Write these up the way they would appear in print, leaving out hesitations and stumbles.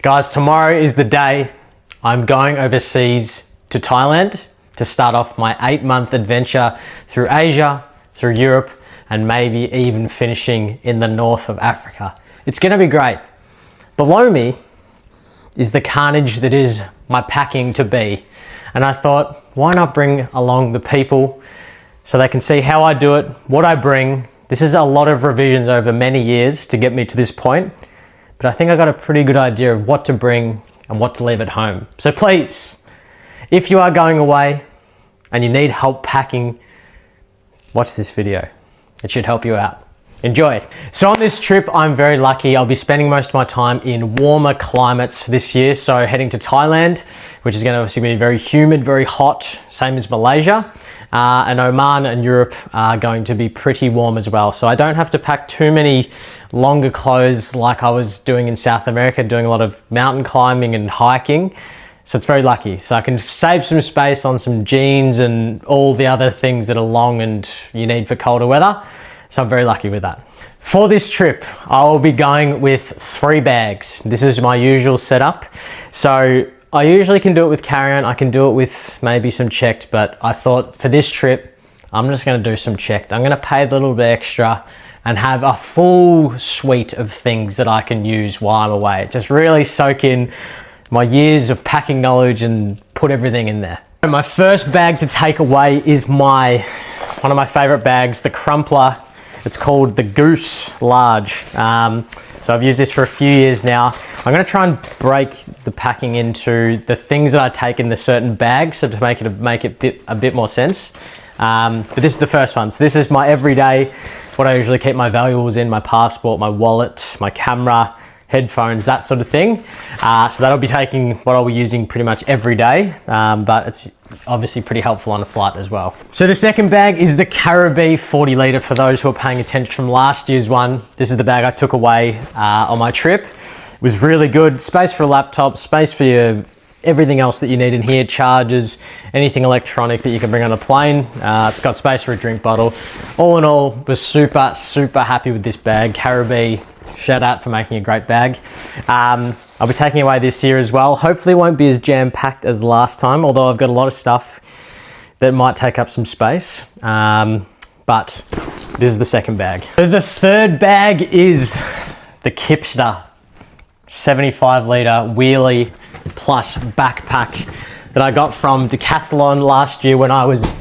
Guys, tomorrow is the day I'm going overseas to Thailand to start off my 8-month adventure through Asia, through Europe, and maybe even finishing in the north of Africa. It's gonna be great. Below me is the carnage that is my packing to be. And I thought, why not bring along the people so they can see how I do it, what I bring. This is a lot of revisions over many years to get me to this point, but I think I got a pretty good idea of what to bring and what to leave at home. So please, if you are going away and you need help packing, watch this video. It should help you out. Enjoy. So on this trip, I'm very lucky. I'll be spending most of my time in warmer climates this year. So heading to Thailand, which is going to obviously be very humid, very hot, same as Malaysia. And Oman and Europe are going to be pretty warm as well. So I don't have to pack too many longer clothes like I was doing in South America, doing a lot of mountain climbing and hiking. So it's very lucky. So I can save some space on some jeans and all the other things that are long and you need for colder weather. So I'm very lucky with that. For this trip, I will be going with 3 bags. This is my usual setup. So I usually can do it with carry-on. I can do it with maybe some checked, but I thought for this trip, I'm just gonna do some checked. I'm gonna pay a little bit extra and have a full suite of things that I can use while I'm away. Just really soak in my years of packing knowledge and put everything in there. My first bag to take away is one of my favorite bags, the Crumpler. It's called the Goose Large. So I've used this for a few years now. I'm gonna try and break the packing into the things that I take in the certain bags, so to make it a bit more sense. But this is the first one. So this is my everyday, what I usually keep my valuables in, my passport, my wallet, my camera, headphones, that sort of thing. So that'll be taking what I'll be using pretty much every day, but it's obviously pretty helpful on a flight as well. So the second bag is the Caribbean 40 litre. For those who are paying attention from last year's one, this is the bag I took away on my trip. It was really good. Space for a laptop, space for everything else that you need in here, chargers, anything electronic that you can bring on a plane. It's got space for a drink bottle. All in all, was super, super happy with this bag. Caribbean, shout out for making a great bag. I'll be taking away this year as well. Hopefully it won't be as jam-packed as last time, although I've got a lot of stuff that might take up some space. But this is the second bag. So the third bag is the Kipster 75 litre wheelie plus backpack that I got from Decathlon last year when I was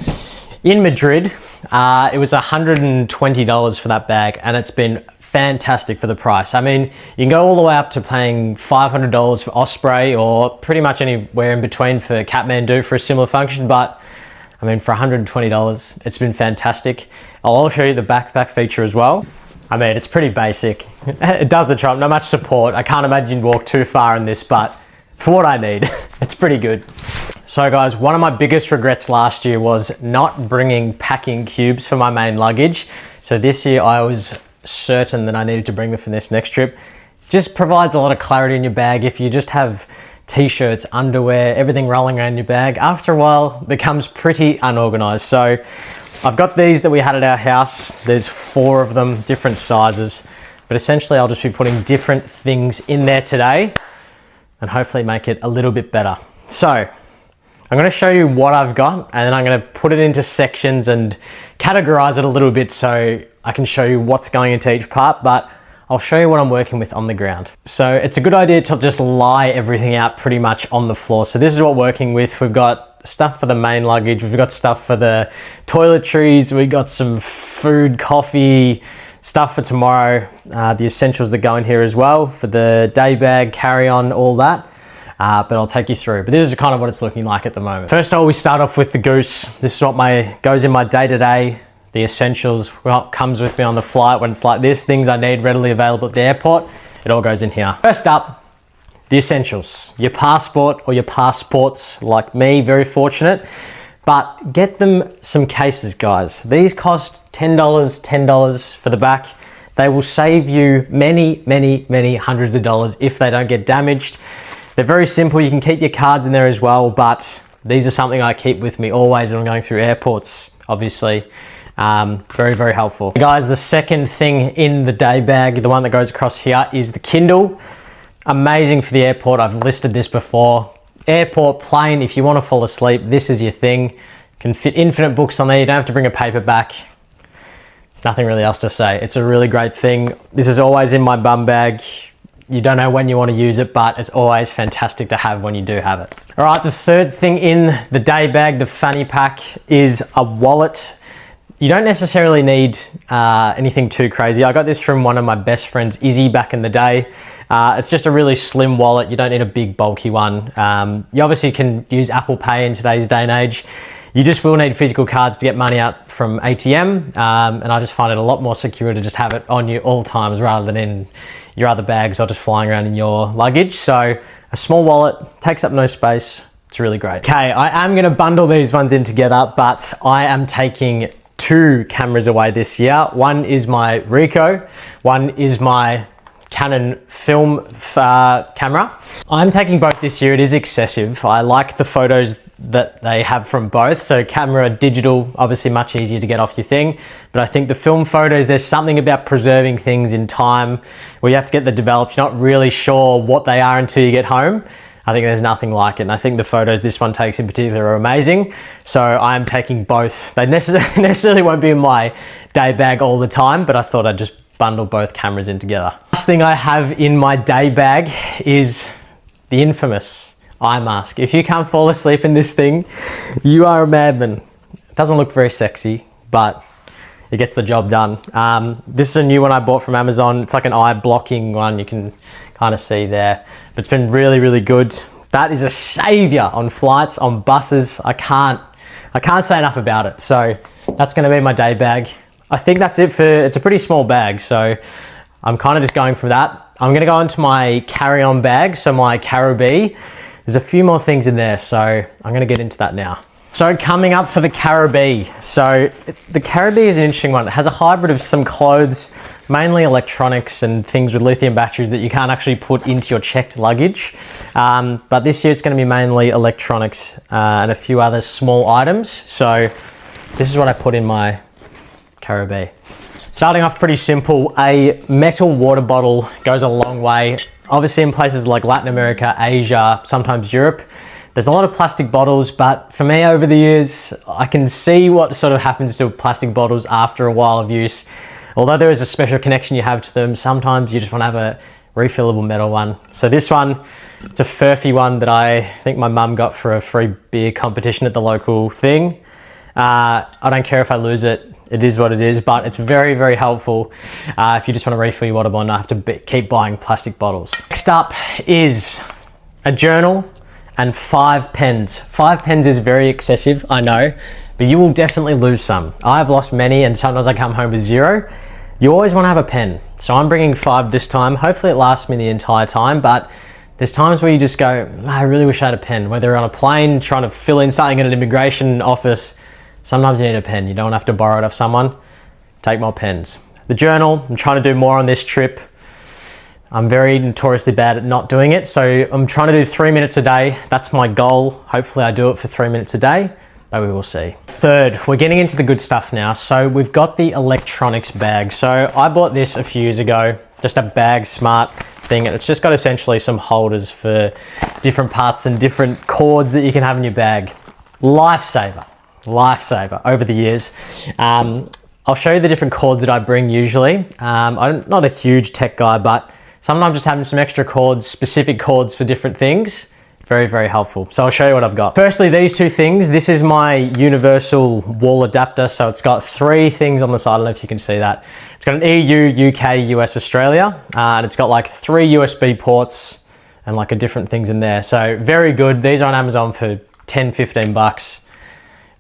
in Madrid. It was $120 for that bag, and it's been fantastic for the price. I mean, you can go all the way up to paying $500 for Osprey or pretty much anywhere in between for Kathmandu for a similar function, but I mean, for $120, it's been fantastic. I'll show you the backpack feature as well. I mean, it's pretty basic. It does the job, not much support. I can't imagine you'd walk too far in this, but for what I need, it's pretty good. So guys, one of my biggest regrets last year was not bringing packing cubes for my main luggage. So this year I was certain that I needed to bring them for this next trip. Just provides a lot of clarity in your bag. If you just have t-shirts, underwear, everything rolling around your bag, after a while it becomes pretty unorganized. So I've got these that we had at our house. There's 4 of them, different sizes, but essentially I'll just be putting different things in there today and hopefully make it a little bit better. So I'm gonna show you what I've got, and then I'm gonna put it into sections and categorize it a little bit so I can show you what's going into each part, but I'll show you what I'm working with on the ground. So it's a good idea to just lie everything out pretty much on the floor. So this is what we're working with. We've got stuff for the main luggage, we've got stuff for the toiletries, we've got some food, coffee, stuff for tomorrow, the essentials that go in here as well, for the day bag, carry-on, all that. But I'll take you through. But this is kind of what it's looking like at the moment. First of all, we start off with the Goose. This is what goes in my day-to-day, the essentials, what comes with me on the flight when it's like this, things I need readily available at the airport, it all goes in here. First up, the essentials. Your passport or your passports, like me, very fortunate, but get them some cases, guys. These cost $10 for the back. They will save you many, many, many hundreds of dollars if they don't get damaged. They're very simple. You can keep your cards in there as well, but these are something I keep with me always when I'm going through airports, obviously. Very, very helpful. Guys, the second thing in the day bag, the one that goes across here, is the Kindle. Amazing for the airport. I've listed this before. Airport, plane, if you want to fall asleep, this is your thing. You can fit infinite books on there. You don't have to bring a paperback. Nothing really else to say. It's a really great thing. This is always in my bum bag. You don't know when you want to use it, but it's always fantastic to have when you do have it. All right, the third thing in the day bag, the fanny pack, is a wallet. You don't necessarily need anything too crazy. I got this from one of my best friends, Izzy, back in the day. It's just a really slim wallet. You don't need a big bulky one. You obviously can use Apple Pay in today's day and age. You just will need physical cards to get money out from ATM. And I just find it a lot more secure to just have it on you all times rather than in your other bags or just flying around in your luggage. So a small wallet takes up no space. It's really great. Okay, I am gonna bundle these ones in together, but I am taking 2 cameras away this year. One is my Ricoh, one is my Canon film camera. I'm taking both this year. It is excessive. I like the photos that they have from both. So camera, digital, obviously much easier to get off your thing. But I think the film photos, there's something about preserving things in time where you have to get them developed. You're not really sure what they are until you get home. I think there's nothing like it. And I think the photos this one takes in particular are amazing. So I'm taking both. They necessarily won't be in my day bag all the time, but I thought I'd just bundle both cameras in together. Last thing I have in my day bag is the infamous eye mask. If you can't fall asleep in this thing, you are a madman. It doesn't look very sexy, but it gets the job done. This is a new one I bought from Amazon. It's like an eye blocking one. You can kind of see there, but it's been really, really good. That is a savior on flights, on buses. I can't say enough about it. So that's gonna be my day bag. I think that's it it's a pretty small bag, so I'm kind of just going for that. I'm gonna go into my carry-on bag, so my Caribbean. There's a few more things in there, so I'm gonna get into that now. So coming up for the Caribbean. So the Caribbean is an interesting one. It has a hybrid of some clothes, mainly electronics and things with lithium batteries that you can't actually put into your checked luggage. But this year it's gonna be mainly electronics and a few other small items. So this is what I put in my Caribbean. Starting off pretty simple, a metal water bottle goes a long way. Obviously in places like Latin America, Asia, sometimes Europe, there's a lot of plastic bottles, but for me over the years, I can see what sort of happens to plastic bottles after a while of use. Although there is a special connection you have to them, sometimes you just want to have a refillable metal one. So this one, it's a Furphy one that I think my mum got for a free beer competition at the local thing. I don't care if I lose it. It is what it is, but it's very, very helpful if you just want to refill your water bottle and not have to keep buying plastic bottles. Next up is a journal and 5 pens. 5 pens is very excessive, I know, but you will definitely lose some. I've lost many and sometimes I come home with 0. You always want to have a pen. So I'm bringing 5 this time. Hopefully it lasts me the entire time, but there's times where you just go, I really wish I had a pen. Whether you're on a plane, trying to fill in something in an immigration office, sometimes you need a pen. You don't have to borrow it off someone. Take more pens. The journal, I'm trying to do more on this trip. I'm very notoriously bad at not doing it. So I'm trying to do 3 minutes a day. That's my goal. Hopefully I do it for 3 minutes a day, but we will see. Third, we're getting into the good stuff now. So we've got the electronics bag. So I bought this a few years ago, just a bag smart thing. It's just got essentially some holders for different parts and different cords that you can have in your bag. Lifesaver over the years. I'll show you the different cords that I bring usually. I'm not a huge tech guy, but sometimes just having some extra cords, specific cords for different things, very, very helpful. So I'll show you what I've got. Firstly, these 2 things. This is my universal wall adapter. So it's got 3 things on the side. I don't know if you can see that. It's got an EU, UK, US, Australia, and it's got like 3 USB ports and like a different things in there. So very good. These are on Amazon for 10, 15 bucks.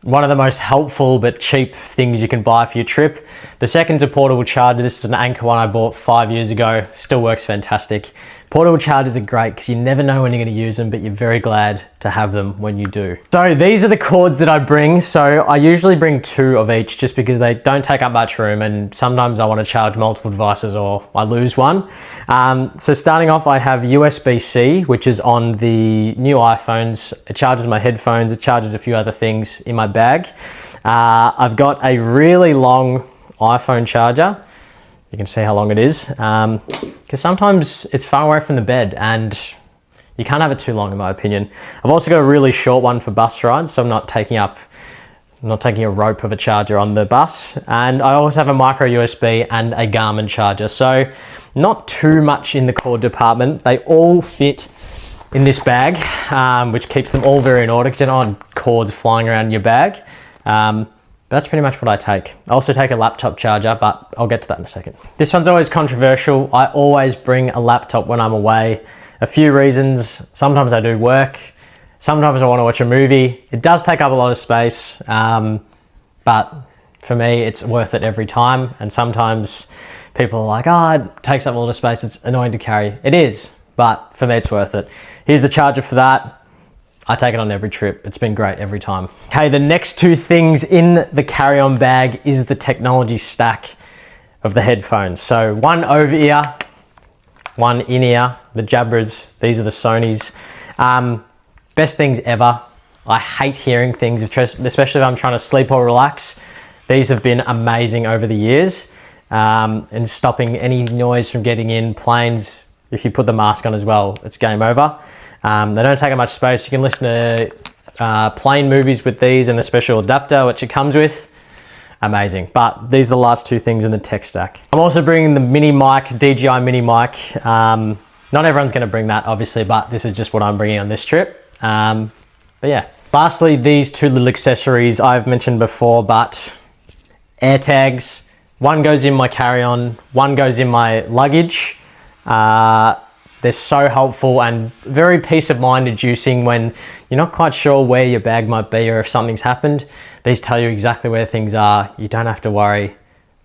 One of the most helpful but cheap things you can buy for your trip. The second's a portable charger. This is an Anker one I bought 5 years ago. Still works fantastic. Portable chargers are great because you never know when you're going to use them, but you're very glad to have them when you do. So these are the cords that I bring. So I usually bring 2 of each just because they don't take up much room, and sometimes I want to charge multiple devices or I lose one. So starting off, I have USB-C, which is on the new iPhones. It charges my headphones. It charges a few other things in my bag. I've got a really long iPhone charger. You can see how long it is. Because sometimes it's far away from the bed and you can't have it too long in my opinion. I've also got a really short one for bus rides, so I'm not taking a rope of a charger on the bus. And I also have a micro USB and a Garmin charger. So not too much in the cord department. They all fit in this bag, which keeps them all very in order because you don't want cords flying around your bag. But that's pretty much what I take. I also take a laptop charger, but I'll get to that in a second. This one's always controversial. I always bring a laptop when I'm away. A few reasons. Sometimes I do work. Sometimes I want to watch a movie. It does take up a lot of space, but for me, it's worth it every time. And sometimes people are like, oh, it takes up a lot of space. It's annoying to carry. It is, but for me, it's worth it. Here's the charger for that. I take it on every trip. It's been great every time. Okay, the next two things in the carry-on bag is the technology stack of the headphones. So one over ear, one in ear, the Jabras. These are the Sonys. Best things ever. I hate hearing things, especially if I'm trying to sleep or relax. These have been amazing over the years, and stopping any noise from getting in. Planes, if you put the mask on as well, it's game over. They don't take up much space. You can listen to plane movies with these and a special adapter, which it comes with. Amazing. But these are the last two things in the tech stack. I'm also bringing the mini mic, DJI mini mic. Not everyone's going to bring that, obviously, but this is just what I'm bringing on this trip. But yeah. Lastly, these two little accessories I've mentioned before, but air tags. One goes in my carry-on, one goes in my luggage. They're so helpful and very peace of mind inducing when you're not quite sure where your bag might be or if something's happened. These tell you exactly where things are. You don't have to worry.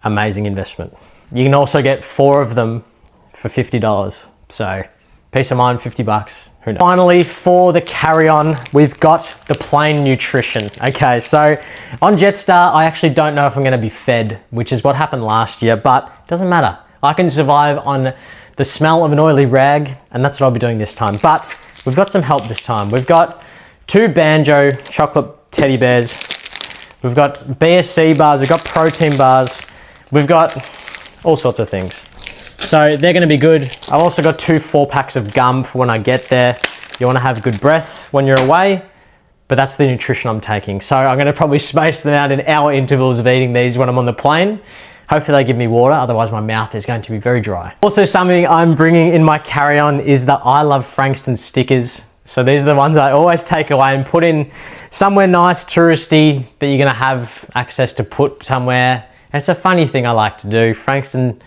Amazing investment. You can also get 4 of them for $50. So peace of mind, $50. Who knows? Finally, for the carry-on, we've got the plain nutrition. Okay, so on Jetstar, I actually don't know if I'm going to be fed, which is what happened last year, but it doesn't matter. I can survive on the smell of an oily rag, and that's what I'll be doing this time. But we've got some help this time. We've got 2 Banjo chocolate teddy bears. We've got BSC bars. We've got protein bars. We've got all sorts of things. So they're going to be good. I've also got 2 4-packs of gum for when I get there. You want to have good breath when you're away, but that's the nutrition I'm taking. So I'm going to probably space them out in hour intervals of eating these when I'm on the plane. Hopefully they give me water, otherwise my mouth is going to be very dry. Also, something I'm bringing in my carry-on is the I Love Frankston stickers. So these are the ones I always take away and put in somewhere nice, touristy, that you're gonna have access to put somewhere. And it's a funny thing I like to do. Frankston,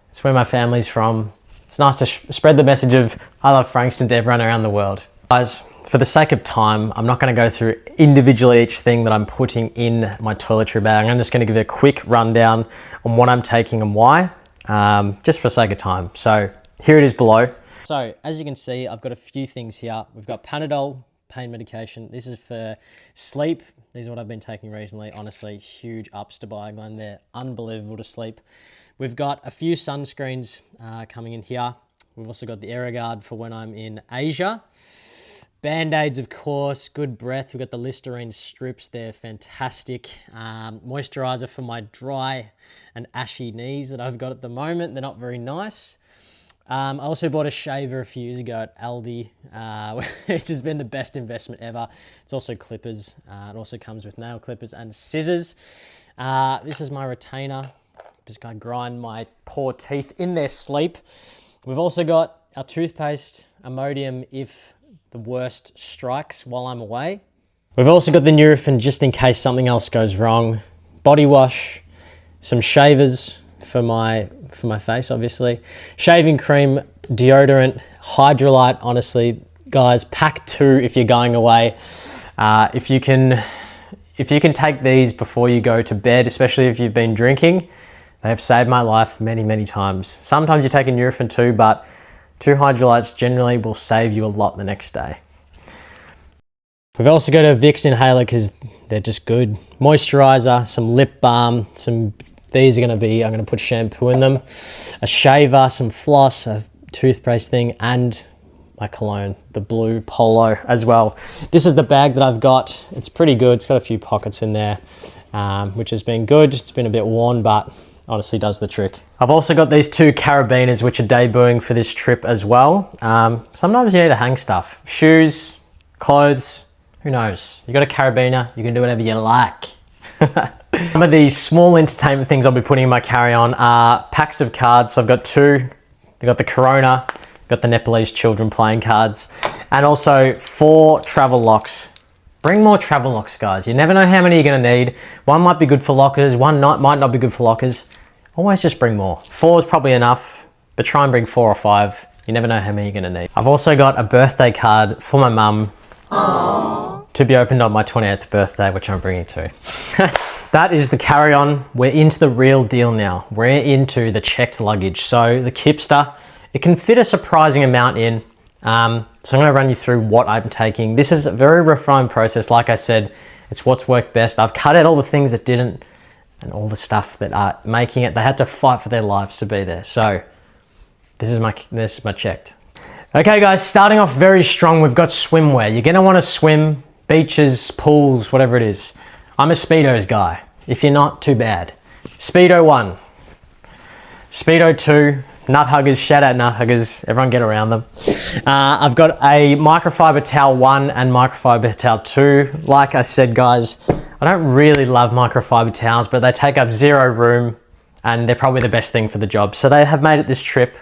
it's where my family's from. It's nice to spread the message of I love Frankston to everyone around the world. Guys, for the sake of time, I'm not gonna go through individually each thing that I'm putting in my toiletry bag. I'm just gonna give you a quick rundown on what I'm taking and why, just for the sake of time. So here it is below. So as you can see, I've got a few things here. We've got Panadol, pain medication. This is for sleep. These are what I've been taking recently. Honestly, huge ups to Bioglan. They're unbelievable to sleep. We've got a few sunscreens coming in here. We've also got the AeroGuard for when I'm in Asia. Band-Aids, of course, good breath. We've got the Listerine strips. They're fantastic. Moisturizer for my dry and ashy knees that I've got at the moment. They're not very nice. I also bought a shaver a few years ago at Aldi, which has been the best investment ever. It's also clippers. It also comes with nail clippers and scissors. This is my retainer. Just gonna grind my poor teeth in their sleep. We've also got our toothpaste, Imodium, if the worst strikes while I'm away. We've also got the Nurofen just in case something else goes wrong. Body wash, some shavers for my face, obviously. Shaving cream, deodorant, Hydrolyte. Honestly, guys, pack 2 if you're going away. If you can take these before you go to bed, especially if you've been drinking, they have saved my life many, many times. Sometimes you take a Nurofen too, but 2 Hydrolytes generally will save you a lot the next day. We've also got a Vicks inhaler because they're just good. Moisturizer, some lip balm, these are going to be, I'm going to put shampoo in them, a shaver, some floss, a toothpaste thing, and my cologne, the blue Polo as well. This is the bag that I've got. It's pretty good. It's got a few pockets in there, which has been good. It's been a bit worn, but honestly does the trick. I've also got these 2 carabiners which are debuting for this trip as well. Sometimes you need to hang stuff. Shoes, clothes, who knows? You got a carabiner, you can do whatever you like. Some of the small entertainment things I'll be putting in my carry-on are packs of cards. So I've got 2. I've got the Corona, got the Nepalese children playing cards, and also 4 travel locks. Bring more travel locks, guys. You never know how many you're gonna need. One might be good for lockers, one might not be good for lockers. Always just bring more. 4 is probably enough, but try and bring 4 or 5. You never know how many you're gonna need. I've also got a birthday card for my mum to be opened on my 28th birthday, which I'm bringing too. That is the carry-on. We're into the real deal now. We're into the checked luggage. So the Kipster, it can fit a surprising amount in. So I'm gonna run you through what I'm taking. This is a very refined process. Like I said, it's what's worked best. I've cut out all the things that didn't and all the stuff that are making it. They had to fight for their lives to be there. So this is my checked. Okay guys, starting off very strong, we've got swimwear. You're gonna wanna swim, beaches, pools, whatever it is. I'm a Speedos guy. If you're not, too bad. Speedo 1, Speedo 2, nut huggers, shout out nut huggers, everyone get around them. I've got a microfiber towel 1 and microfiber towel 2. Like I said guys, I don't really love microfiber towels, but they take up 0 room and they're probably the best thing for the job. So they have made it this trip.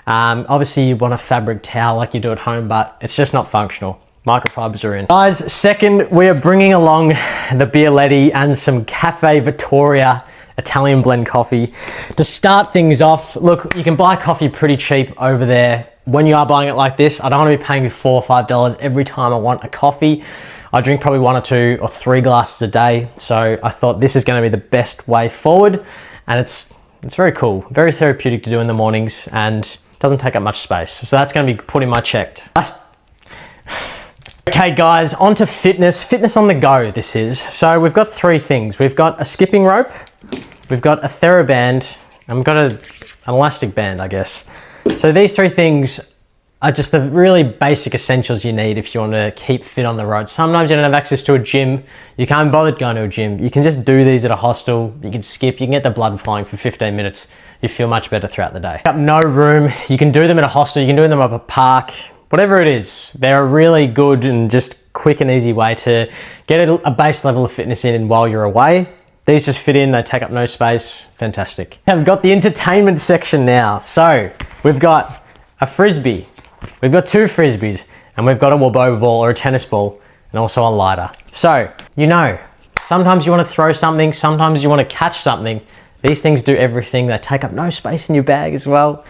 Obviously you want a fabric towel like you do at home, but it's just not functional. Microfibers are in. Guys, second, we are bringing along the Bialetti and some Cafe Vittoria Italian blend coffee. To start things off, look, you can buy coffee pretty cheap over there. When you are buying it like this, I don't want to be paying you $4 or $5 every time I want a coffee. I drink probably 1 or 2 or 3 glasses a day. So I thought this is going to be the best way forward. And it's very cool, very therapeutic to do in the mornings and doesn't take up much space. So that's going to be put in my checked. Okay guys, on to fitness. Fitness on the go, this is. So we've got 3 things. We've got a skipping rope, we've got a TheraBand, and we've got an elastic band, I guess. So these 3 things are just the really basic essentials you need if you want to keep fit on the road. Sometimes you don't have access to a gym, you can't bother going to a gym. You can just do these at a hostel, you can skip, you can get the blood flowing for 15 minutes. You feel much better throughout the day. No room, you can do them at a hostel, you can do them at a park, whatever it is. They're a really good and just quick and easy way to get a base level of fitness in while you're away. These just fit in, they take up no space, fantastic. I've got the entertainment section now. So we've got a Frisbee, we've got 2 Frisbees, and we've got a Woboba ball or a tennis ball, and also a lighter. So, you know, sometimes you want to throw something, sometimes you want to catch something. These things do everything. They take up no space in your bag as well.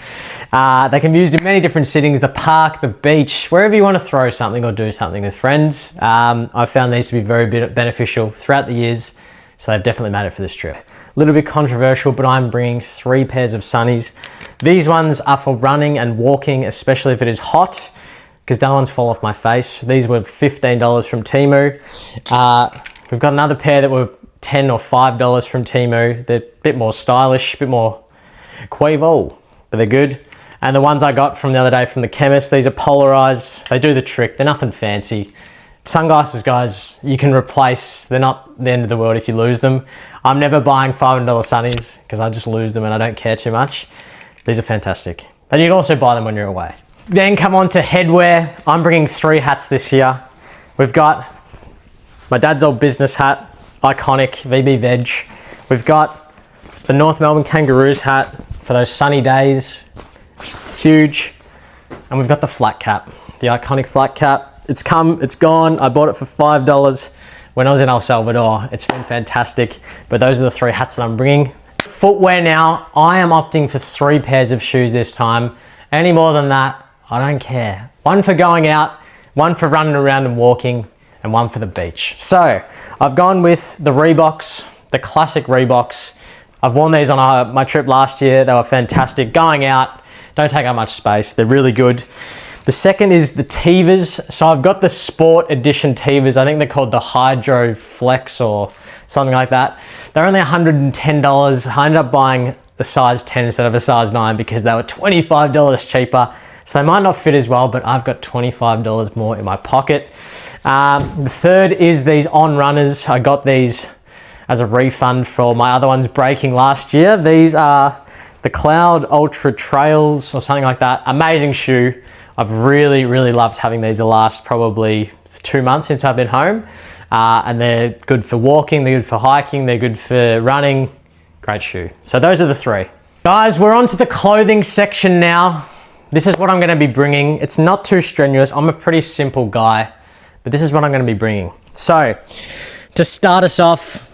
They can be used in many different settings, the park, the beach, wherever you want to throw something or do something with friends. I've found these to be very beneficial throughout the years, so they've definitely made it for this trip. A little bit controversial, but I'm bringing 3 pairs of sunnies. These ones are for running and walking, especially if it is hot, because the other ones fall off my face. These were $15 from Temu. We've got another pair that were $10 or $5 from Temu. They're a bit more stylish, a bit more Quavo, but they're good. And the ones I got from the other day from the chemist, these are polarized. They do the trick, they're nothing fancy. Sunglasses, guys, you can replace. They're not the end of the world if you lose them. I'm never buying $500 sunnies because I just lose them and I don't care too much. These are fantastic. And you can also buy them when you're away. Then come on to headwear. I'm bringing 3 hats this year. We've got my dad's old business hat, iconic, VB Veg. We've got the North Melbourne Kangaroos hat for those sunny days, huge. And we've got the flat cap, the iconic flat cap. It's come, it's gone. I bought it for $5 when I was in El Salvador. It's been fantastic, but those are the 3 hats that I'm bringing. Footwear now, I am opting for 3 pairs of shoes this time. Any more than that, I don't care. 1 for going out, 1 for running around and walking, and 1 for the beach. So I've gone with the Reeboks, the classic Reeboks. I've worn these on my trip last year. They were fantastic. Going out, don't take up much space. They're really good. The second is the Tevas. So I've got the Sport Edition Tevas. I think they're called the Hydro Flex or something like that. They're only $110. I ended up buying the size 10 instead of a size 9 because they were $25 cheaper. So they might not fit as well, but I've got $25 more in my pocket. The third is these On Runners. I got these as a refund for my other ones breaking last year. These are the Cloud Ultra Trails or something like that. Amazing shoe. I've really, really loved having these the last probably 2 months since I've been home. And they're good for walking, they're good for hiking, they're good for running. Great shoe. So those are the three. Guys, we're on to the clothing section now. This is what I'm gonna be bringing. It's not too strenuous. I'm a pretty simple guy, but this is what I'm gonna be bringing. So, to start us off,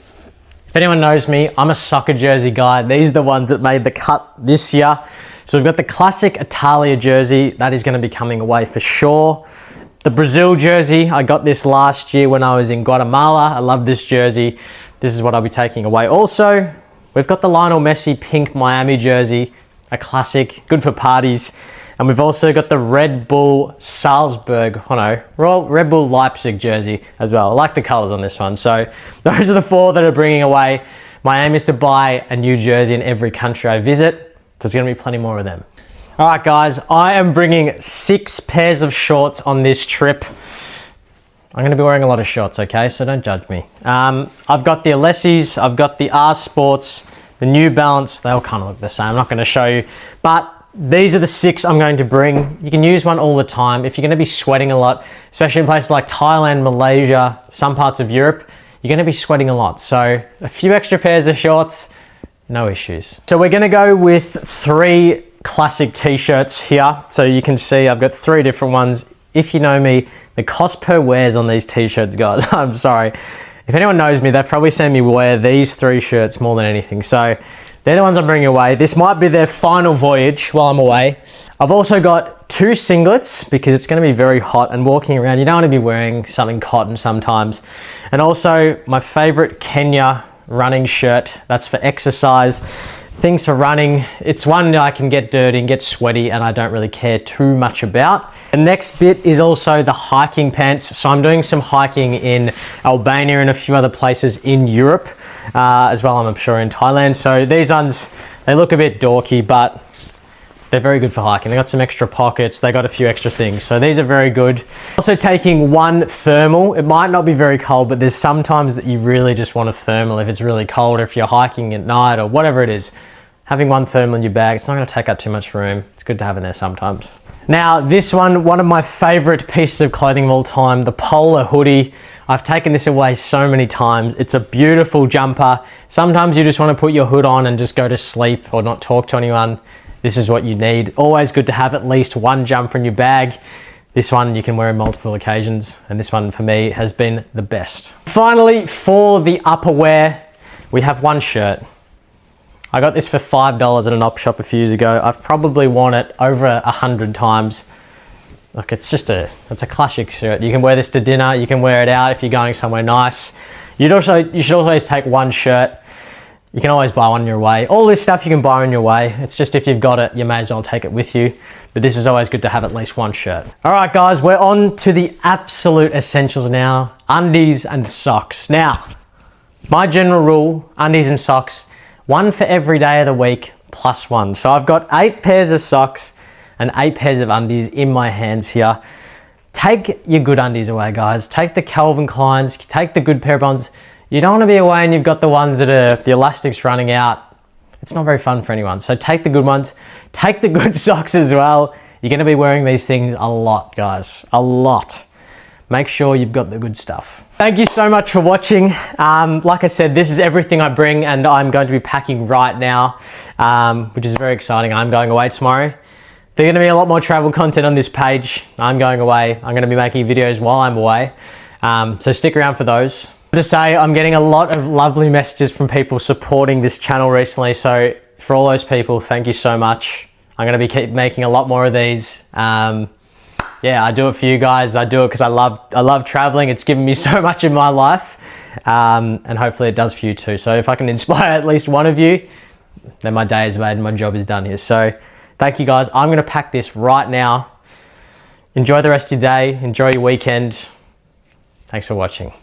if anyone knows me, I'm a soccer jersey guy. These are the ones that made the cut this year. So we've got the classic Italia jersey. That is gonna be coming away for sure. The Brazil jersey, I got this last year when I was in Guatemala. I love this jersey. This is what I'll be taking away. Also, we've got the Lionel Messi pink Miami jersey, a classic, good for parties. And we've also got the Red Bull Salzburg, Red Bull Leipzig jersey as well. I like the colors on this one. So those are the four that are bringing away. My aim is to buy a new jersey in every country I visit. So there's gonna be plenty more of them. All right, guys, I am bringing 6 pairs of shorts on this trip. I'm gonna be wearing a lot of shorts, okay? So don't judge me. I've got the Alessis, I've got the R Sports, the New Balance. They all kind of look the same. I'm not gonna show you, but these are the 6 I'm going to bring. You can use one all the time. If you're gonna be sweating a lot, especially in places like Thailand, Malaysia, some parts of Europe, you're gonna be sweating a lot. So a few extra pairs of shorts, no issues. So we're gonna go with 3 classic t-shirts here. So you can see I've got 3 different ones. If you know me, the cost per wears on these t-shirts, guys, I'm sorry. If anyone knows me, they've probably seen me wear these 3 shirts more than anything. So they're the ones I'm bringing away. This might be their final voyage while I'm away. I've also got 2 singlets because it's gonna be very hot and walking around, you don't wanna be wearing something cotton sometimes. And also my favorite Kenya running shirt. That's for exercise. Things for running. It's one that I can get dirty and get sweaty and I don't really care too much about. The next bit is also the hiking pants. So I'm doing some hiking in Albania and a few other places in Europe as well, I'm sure in Thailand. So these ones, they look a bit dorky, but they're very good for hiking. They got some extra pockets. They got a few extra things. So these are very good. Also taking 1 thermal. It might not be very cold, but there's sometimes that you really just want a thermal if it's really cold or if you're hiking at night or whatever it is. Having 1 thermal in your bag, it's not gonna take up too much room. It's good to have in there sometimes. Now this one of my favorite pieces of clothing of all time, the polar hoodie. I've taken this away so many times. It's a beautiful jumper. Sometimes you just wanna put your hood on and just go to sleep or not talk to anyone. This is what you need. Always good to have at least 1 jumper in your bag. This one you can wear on multiple occasions, and this one for me has been the best. Finally, for the upperwear, we have 1 shirt. I got this for $5 at an op shop a few years ago. I've probably worn it over 100 times. Look, it's a classic shirt. You can wear this to dinner, you can wear it out if you're going somewhere nice. You should always take 1 shirt. You can always buy one on your way. All this stuff you can buy on your way. It's just if you've got it, you may as well take it with you. But this is always good to have at least 1 shirt. All right, guys, we're on to the absolute essentials now. Undies and socks. Now, my general rule, undies and socks, 1 for every day of the week plus 1. So I've got 8 pairs of socks and 8 pairs of undies in my hands here. Take your good undies away, guys. Take the Calvin Kleins, take the good pair of ones. You don't want to be away and you've got the ones that are, the elastic's running out. It's not very fun for anyone. So take the good ones, take the good socks as well. You're going to be wearing these things a lot, guys, a lot. Make sure you've got the good stuff. Thank you so much for watching. Like I said, this is everything I bring and I'm going to be packing right now, which is very exciting. I'm going away tomorrow. There's going to be a lot more travel content on this page. I'm going away. I'm going to be making videos while I'm away. So stick around for those. To say, I'm getting a lot of lovely messages from people supporting this channel recently. So for all those people, thank you so much. I'm going to keep making a lot more of these. Yeah, I do it for you guys. I do it because I love traveling. It's given me so much in my life. And hopefully it does for you too. So if I can inspire at least one of you, then my day is made and my job is done here. So thank you guys. I'm going to pack this right now. Enjoy the rest of your day. Enjoy your weekend. Thanks for watching.